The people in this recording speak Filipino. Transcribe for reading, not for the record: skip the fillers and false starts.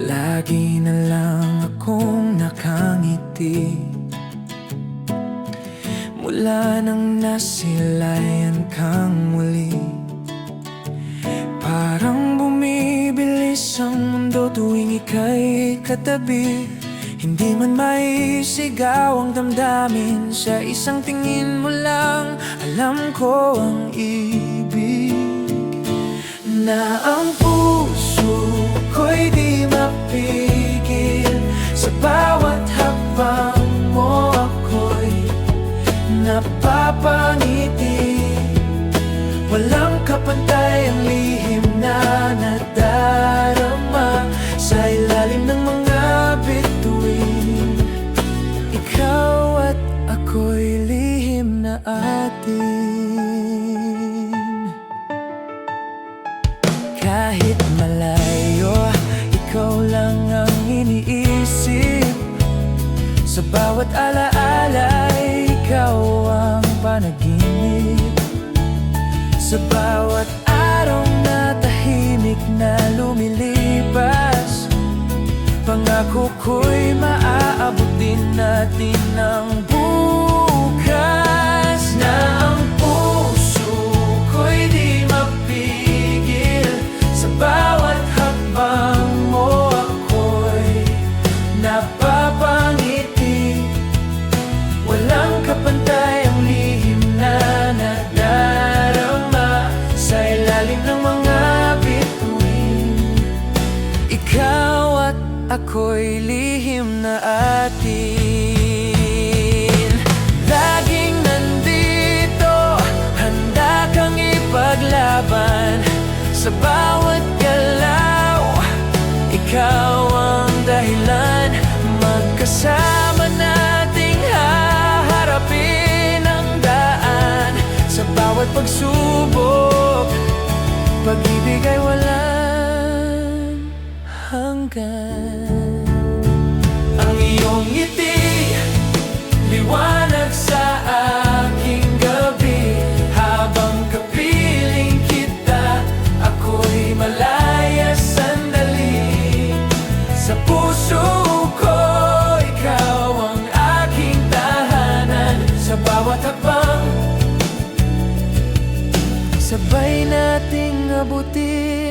Lagi na lang akong nakangiti mula nang nasilayan kang muli. Parang bumibilis ang mundo tuwing ika'y katabi. Hindi man maisigaw ang damdamin, sa isang tingin mo lang alam ko ang ibig. Na ang puso ko'y di mapigil, sa bawat hakbang mo ako'y napapangiti. Walang kapantay ang lihim na nadarama sa ilalim ng mga bituin. Ikaw at ako'y lihim na atin. Kahit malayo, ikaw lang ang iniisip. Sa bawat alaala, ikaw ang panaginip. Sa bawat araw na tahimik na lumilipas, pangako ko'y maaabot din natin ang bukas. Na ang puso ko'y di mapigil, sa bawat hakbang mo ako'y napapangiti. Walang kapantay ang lihim na nadarama sa ilalim ng mga bituin. Ikaw at ako'y lihim na atin. Laging nandito, handa kang ipaglaban. Sa bawat galaw, ikaw ang dahilan. Magkasama nating haharapin ang daan. Sa bawat pagsubok, pag-ibig ay walang hanggan. Ang iyong ngiti, liwanag sa aking gabi. Habang kapiling kita, ako'y malaya sandali. Sa puso ko, ikaw ang aking tahanan. Sa bawat hakbang, sabay nating abutin